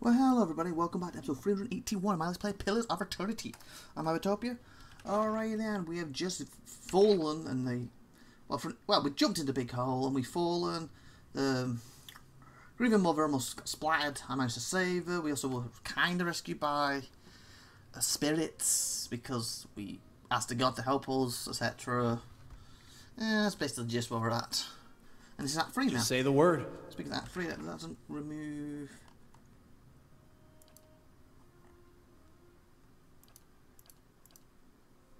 Well, hello everybody, welcome back to episode 381 of my Let's Play Pillars of Eternity. I'm IVATOPia. Alright then, we have just fallen in the... Well, we jumped into a big hole and we've fallen. The Grieving Mother almost got splattered. I managed to save her. We also were kind of rescued by spirits because we asked the god to help us, etc. Yeah, that's basically just where we're at. And it's not free now. Just say the word. Speaking of that, free, that doesn't remove...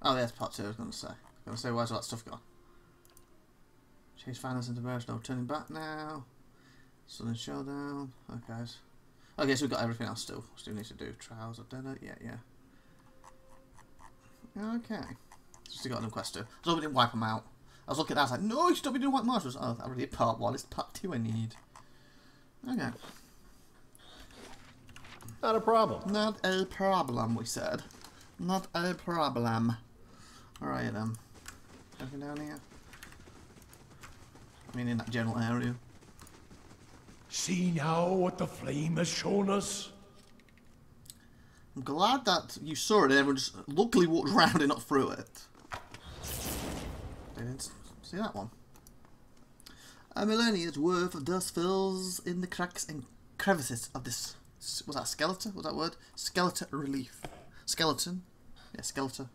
Oh, there's part 2, I was going to say. Where's all that stuff gone? Chase finance into verse, no turning back now. Southern Showdown. Okay. Okay, so we've got everything else still. Still need to do Trials of Dead. Yeah. Okay. Still got another quest too. I was hoping we didn't wipe them out. I was looking at that, I was like, no, you should be doing white marshals. Oh, I already did part 1, it's part 2 I need. Okay. Not a problem. Not a problem, we said. Not a problem. Alright then. Anything down here? I mean in that general area. See now what the flame has shown us? I'm glad that you saw it and everyone just luckily walked around and not through it. Didn't see that one. A millennia's worth of dust fills in the cracks and crevices of this... Was that skeleton? Was that word? Skeleton relief. Skeleton? Yeah, skeleton.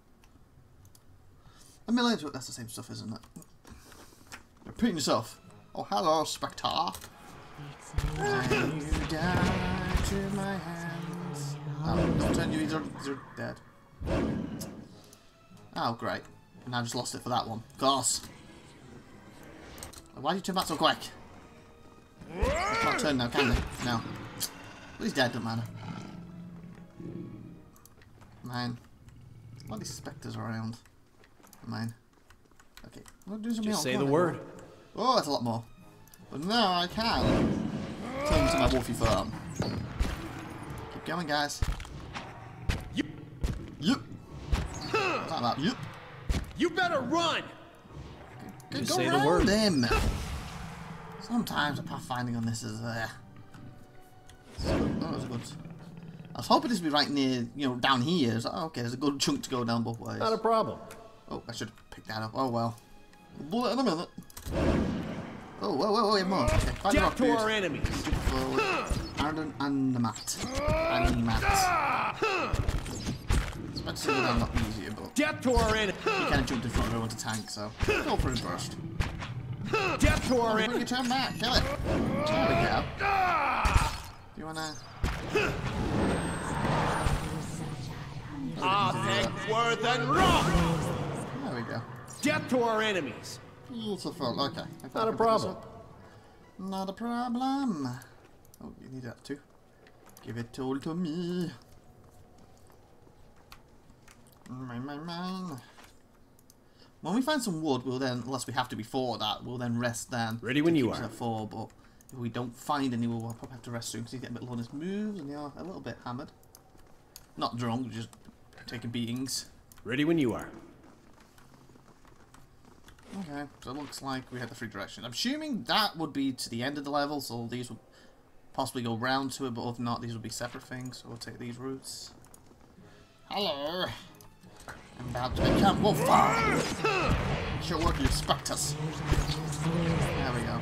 A millennia's worth... That's the same stuff, isn't it? Repeating yourself. Oh, hello, Spectre. And you die to my hands. Oh, don't turn you, these are dead. Oh, great. And I just lost it for that one. Of course. Why did you turn back so quick? I can't turn now, can they? No. But he's dead, doesn't matter. Man. A lot of these spectres around. Mine. Okay. Just say the word. Oh, that's a lot more. But now I can turn to my wolfy farm. Keep going, guys. Yep. What's that about? Yep. You better run! Just say the word. Him. Sometimes the pathfinding on this is good. I was hoping this would be right near, down here. So, okay, there's a good chunk to go down both ways. Not a problem. Oh, I should have picked that up. Oh well. We'll do it in a minute. Oh, whoa, we have more. Okay, find Death to our enemies! Arden and the mat. It's meant to go down a lot easier, but Death to our enemies! you kind of jumped in front of everyone to tank, so go for it first. Death to our Bring enemies! your turn back, kill it. There we go. Do you wanna? Thank Worth and Rock! There we go. Death to our enemies! Beautiful. Okay. Not a problem. Not a problem. Oh, you need that too. Give it all to me. Mine. When we find some wood, we'll then, unless we have to before that, we'll then rest then. Ready when you are. are. But if we don't find any, we'll probably have to rest soon because he's getting a bit low on his moves and you're a little bit hammered. Not drunk, just taking beatings. Ready when you are. Okay, so it looks like we had the free direction. I'm assuming that would be to the end of the level, so these would possibly go round to it, but if not, these would be separate things, so we'll take these routes. Hello! I'm about to become Wolfar! Show work you spectres. There we go.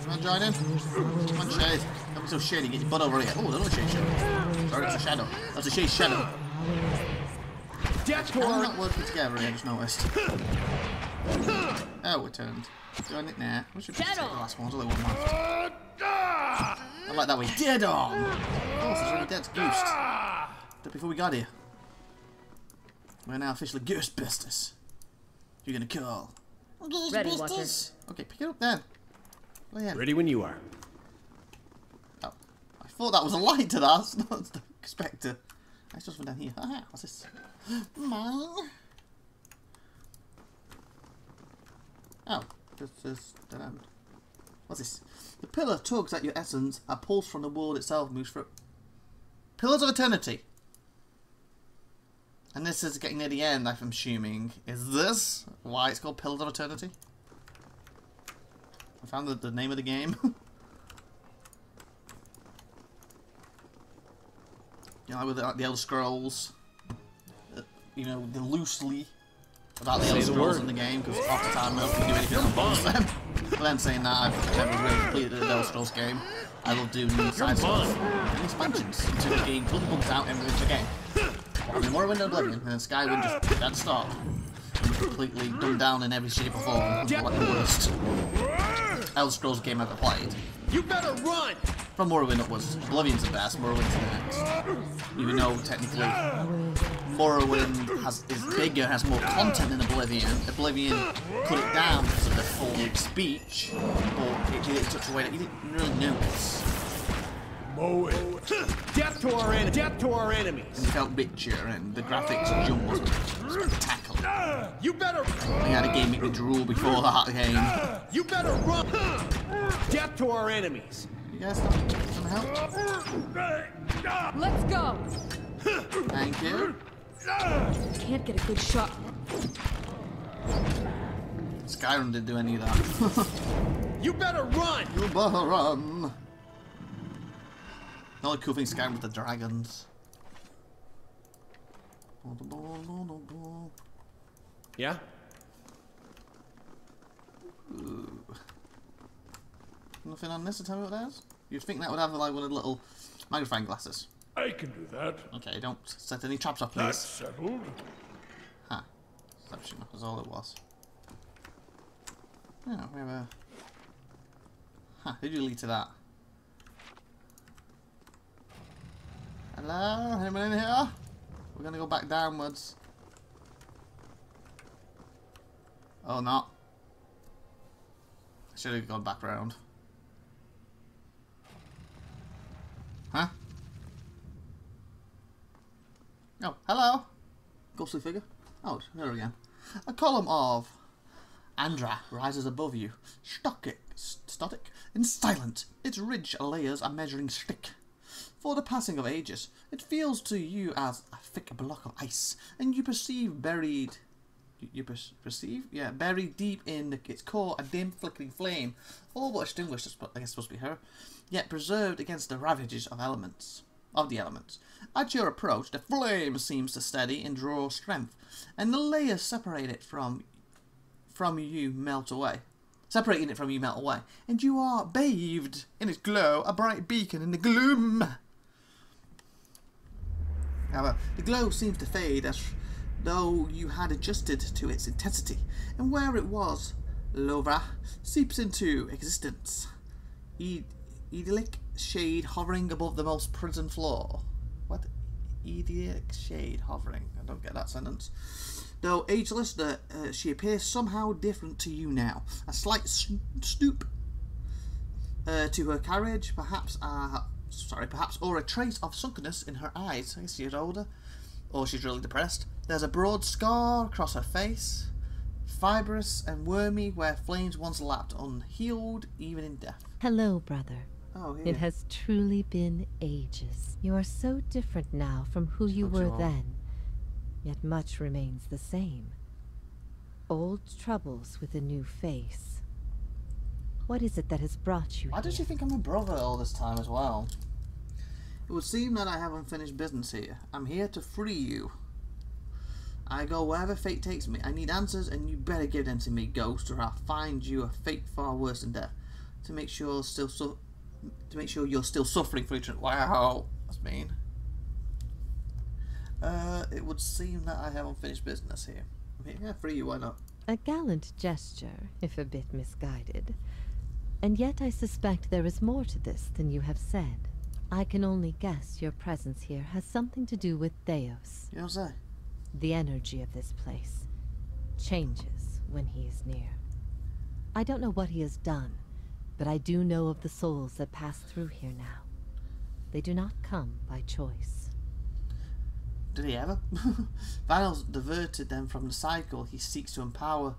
Come on, join in. Come on, Shade. Don't be so shady, get your butt over here. Oh, there's no Shade shadow. Sorry, that's a shadow. That's a Shade shadow. Death to How are our we not working together? I just noticed. Oh, we turned. Doing it now. We should just take the last one. There's only one left. I like that way. Dead on! Oh, it's really dead. Goosed. But before we got here. We're now officially Ghostbusters. You're gonna call. Ready, Watcher. Okay, pick it up then. Oh, yeah. Ready when you are. Oh, I thought that was a light to that. That's not the Spectre. Let's just run down here. Ah, what's this? Mine. Oh, this is dead end. What's this? The pillar tugs at your essence, a pulse from the world itself moves through. Pillars of Eternity. And this is getting near the end, I'm assuming. Is this why it's called Pillars of Eternity? I found the name of the game. You know, with the Elder Scrolls. You know, the loosely about the Elder Scrolls in the game, because half the time I don't do anything on both of them. But then saying that, I've never really completed the Elder Scrolls game. I love doing new side stuff and expansions until the game fully bugs out every the game. I mean, Morrowind and Oblivion, and then Skywind just had to stop. Completely dumbed down in every shape or form. Like the worst Elder Scrolls game I've ever played. You better run! From Morrowind upwards, Oblivion's the best, Morrowind's the next. Even though technically Morrowind is bigger, has more content than Oblivion. Oblivion cut it down because of the full speech, but it did it in such a way that you didn't really notice. Death to our enemies! And it felt richer, and the graphics jump was spectacular. You better... They had a game make me drool before that game. You better run! Death to our enemies! You guys some help? Let's go. Thank you. Can't get a good shot. Skyrim didn't do any of that. You better run! You better run! The only cool thing Skyrim was the dragons. Yeah? Ooh. Nothing on this to tell me what that is? You'd think that would have like one of the little magnifying glasses. I can do that. Okay, don't set any traps up, please. That's settled. Huh. Deception was all it was. Yeah, we have a... Huh, who'd you lead to that? Hello? Anyone in here? We're gonna go back downwards. Oh, not. I should have gone back round. Huh? Oh, hello. Ghostly figure. Oh, there again. A column of Andra rises above you, static and silent. Its ridge layers a measuring stick. For the passing of ages, it feels to you as a thick block of ice, and you perceive buried... buried deep in its core, a dim, flickering flame, all but extinguished, I guess supposed to be her, yet preserved against the ravages of the elements. At your approach, the flame seems to steady and draw strength, and the layers separating it from you melt away, and you are bathed in its glow, a bright beacon in the gloom. However, the glow seems to fade as though you had adjusted to its intensity, and where it was, Lova seeps into existence. Idyllic shade hovering above the most prison floor. What? Idyllic shade hovering. I don't get that sentence. Though ageless, she appears somehow different to you now. A slight stoop to her carriage, perhaps, or a trace of sunkenness in her eyes. I guess she's older, or she's really depressed. There's a broad scar across her face, fibrous and wormy, where flames once lapped, unhealed even in death. Hello, brother. Oh, yeah. It has truly been ages. You are so different now from who you were then, yet much remains the same. Old troubles with a new face. What is it that has brought you Why here? does she think I'm a brother all this time as well? It would seem that I have unfinished business here. I'm here to free you. I go wherever fate takes me. I need answers, and you better give them to me, ghost, or I'll find you a fate far worse than death. To make sure you're still suffering for eternity. Wow, that's mean. It would seem that I have unfinished business here. Yeah, free you, why not? A gallant gesture, if a bit misguided. And yet I suspect there is more to this than you have said. I can only guess your presence here has something to do with Theos. You know what I'm saying? The energy of this place changes when he is near. I don't know what he has done, but I do know of the souls that pass through here now. They do not come by choice. Did he ever? Vanos diverted them from the cycle. He seeks to empower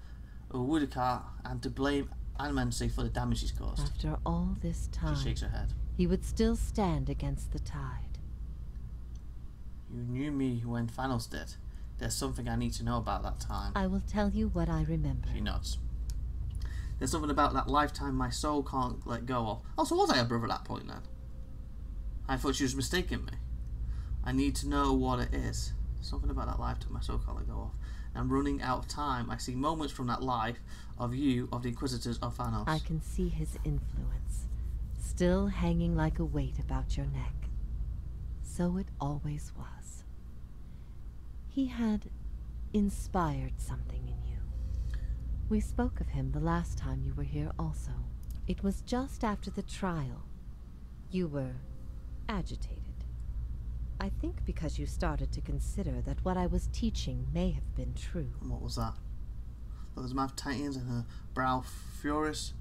Uwudikar and to blame Anansi for the damage he's caused. After all this time, She shakes her head. he would still stand against the tide. You knew me when Thanos did. There's something I need to know about that time. I will tell you what I remember. She nods. There's something about that lifetime my soul can't let go of. Oh, so was I a brother at that point then? I thought she was mistaking me. I need to know what it is. Something about that life took my so-called let go off. I'm running out of time. I see moments from that life of you, of the Inquisitors of Thanos. I can see his influence, still hanging like a weight about your neck. So it always was. He had inspired something in you. We spoke of him the last time you were here also. It was just after the trial. You were agitated. I think because you started to consider that what I was teaching may have been true. And what was that? Those his mouth tightens and her brow furious.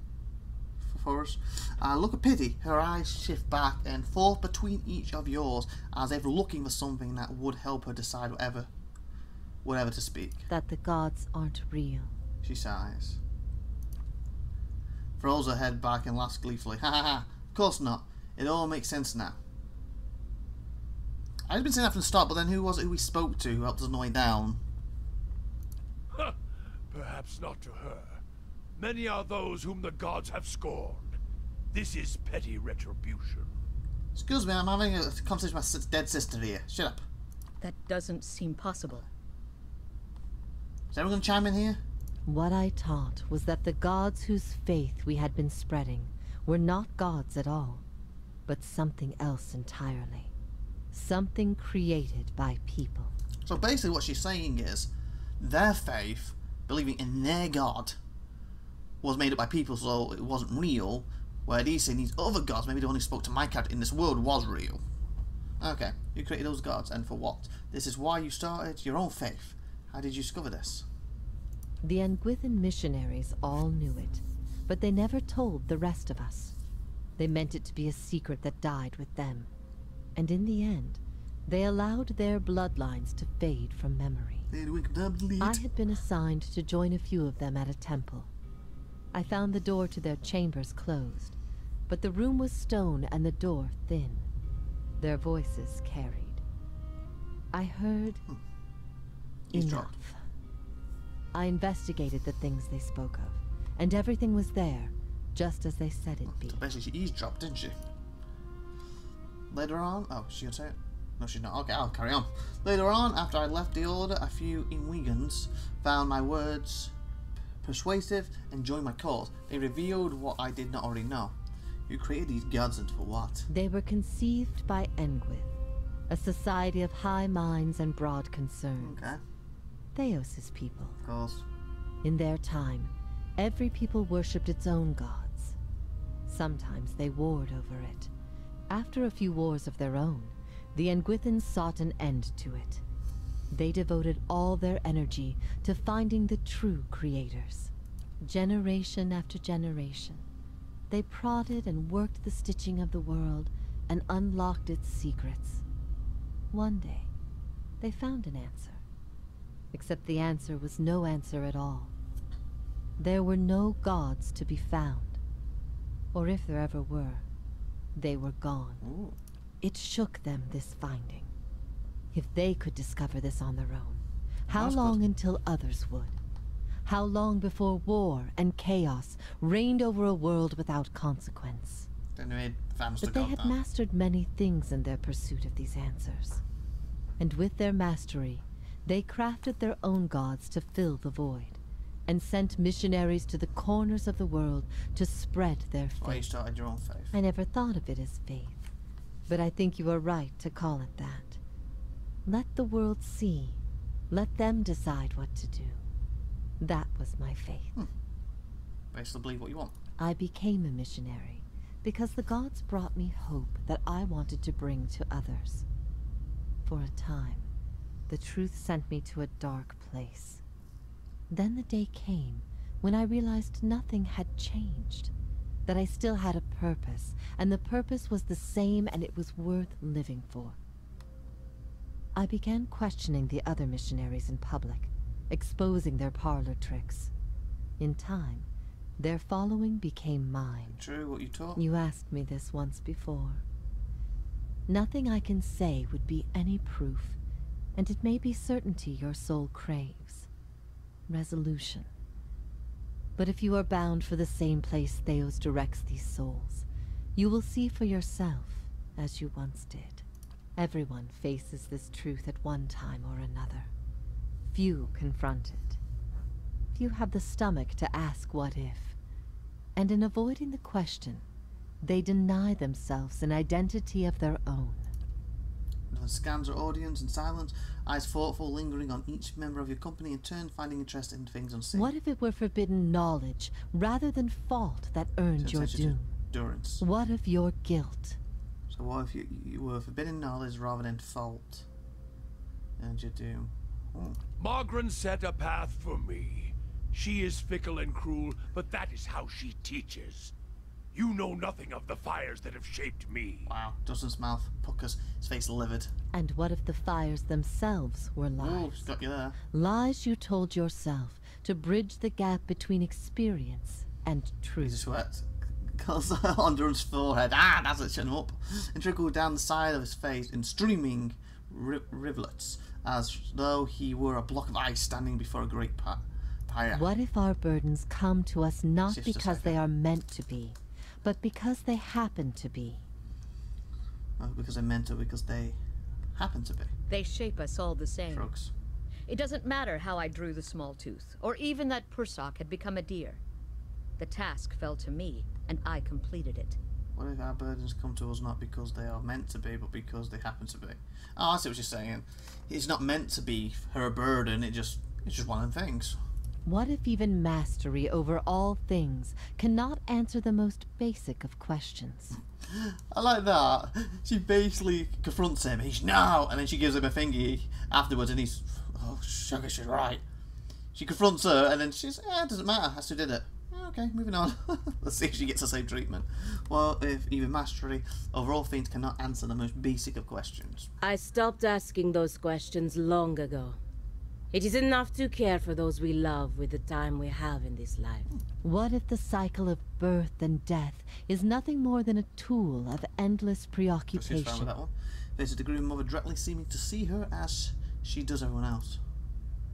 Look at pity. Her eyes shift back and forth between each of yours, as if looking for something that would help her decide whatever to speak. That the gods aren't real. She sighs, throws her head back and laughs gleefully. Ha ha ha! Of course not. It all makes sense now. I'd been saying that from the start, but then who was it who we spoke to who helped us on the way down? Perhaps not to her. Many are those whom the gods have scorned. This is petty retribution. Excuse me, I'm having a conversation with my dead sister here. Shut up. That doesn't seem possible. Is everyone going to chime in here? What I taught was that the gods whose faith we had been spreading were not gods at all, but something else entirely. Something created by people. So basically what she's saying is, their faith, believing in their god, was made up by people, so it wasn't real, where he's saying these other gods, maybe the one who spoke to my character in this world, was real. Okay, you created those gods, and for what? This is why you started your own faith. How did you discover this? The Anguithan missionaries all knew it, but they never told the rest of us. They meant it to be a secret that died with them. And in the end, they allowed their bloodlines to fade from memory. I had been assigned to join a few of them at a temple. I found the door to their chambers closed, but the room was stone and the door thin. Their voices carried. I heard enough. I investigated the things they spoke of, and everything was there, just as they said it'd be. So basically she eavesdropped, didn't she? Later on, oh, she's gonna say it? No, she's not. Okay, I'll carry on. Later on, after I left the order, a few Inwigans found my words persuasive and joined my cause. They revealed what I did not already know. You created these gods, and for what? They were conceived by Engwith, a society of high minds and broad concerns. Okay. Theos' people. Of course. In their time, every people worshipped its own gods. Sometimes they warred over it. After a few wars of their own, the Anguithans sought an end to it. They devoted all their energy to finding the true creators. Generation after generation, they prodded and worked the stitching of the world and unlocked its secrets. One day, they found an answer. Except the answer was no answer at all. There were no gods to be found. Or if there ever were, they were gone. Ooh. It shook them, this finding. If they could discover this on their own, how long until others would? How long before war and chaos reigned over a world without consequence? Then they made Thanos But they had mastered many things in their pursuit of these answers. And with their mastery, they crafted their own gods to fill the void, and sent missionaries to the corners of the world to spread their faith. Why you started your own faith? I never thought of it as faith, but I think you are right to call it that. Let the world see. Let them decide what to do. That was my faith. Basically believe what you want. I became a missionary because the gods brought me hope that I wanted to bring to others. For a time, the truth sent me to a dark place. Then the day came when I realized nothing had changed, that I still had a purpose, and the purpose was the same and it was worth living for. I began questioning the other missionaries in public, exposing their parlor tricks. In time, their following became mine. True, what you taught? You asked me this once before. Nothing I can say would be any proof, and it may be certainty your soul craves. Resolution. But if you are bound for the same place Theos directs these souls, you will see for yourself, as you once did. Everyone faces this truth at one time or another. Few confront it. Few have the stomach to ask what if. And in avoiding the question, they deny themselves an identity of their own. Another scans her audience in silence, eyes thoughtful, lingering on each member of your company in turn, finding interest in things unseen. What if it were forbidden knowledge rather than fault that earned your doom? Endurance. What of your guilt? So what if you were forbidden knowledge rather than fault? And your doom. Oh. Margaret set a path for me. She is fickle and cruel, but that is how she teaches. You know nothing of the fires that have shaped me. Wow. Dustin's mouth puckers, his face livid. And what if the fires themselves were lies? Oh, she's got you there. Lies you told yourself to bridge the gap between experience and He's a truth. sweat. Curls under his forehead. Ah, that's it, chin him up. And trickled down the side of his face in streaming rivulets, as though he were a block of ice standing before a great pyre. What if our burdens come to us not Just a because they second. are meant to be, but because they happen to be? Because they meant to, because they happen to be. They shape us all the same. Shrugs. It doesn't matter how I drew the small tooth, or even that Pursock had become a deer. The task fell to me, and I completed it. What if our burdens come to us not because they are meant to be, but because they happen to be? Oh, I see what you're saying. It's not meant to be her burden, it's just one of them things. What if even mastery over all things cannot answer the most basic of questions? I like that. She basically confronts him, he's no, and then she gives him a thingy afterwards, and he's, oh, sugar, she's right. She confronts her, and then she's, it doesn't matter, I still did it. Okay, moving on. Let's see if she gets the same treatment. Well, if even mastery over all things cannot answer the most basic of questions. I stopped asking those questions long ago. It is enough to care for those we love with the time we have in this life. What if the cycle of birth and death is nothing more than a tool of endless So she's fine with preoccupation? that one. There's a degree mother directly seeming to see her as she does everyone else.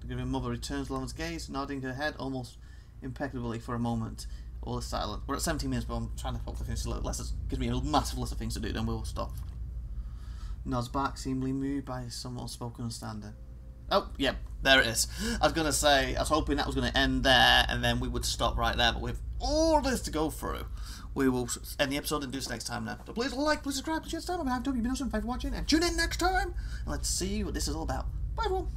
The degree mother returns Lauren's gaze, nodding her head almost impeccably for a moment. All is silent. We're at 17 minutes, but I'm trying to hopefully finish a little less. It gives me a massive list of things to do, then we'll stop. Nods back, seemingly moved by some unspoken understanding. Oh, yeah, there it is. I was going to say, I was hoping that was going to end there, and then we would stop right there, but with all this to go through, we will end the episode and do this next time now. So please like, please subscribe, please share this time. I'm IVATOPIA. You've been awesome. Thanks for watching, and tune in next time, and let's see what this is all about. Bye, everyone.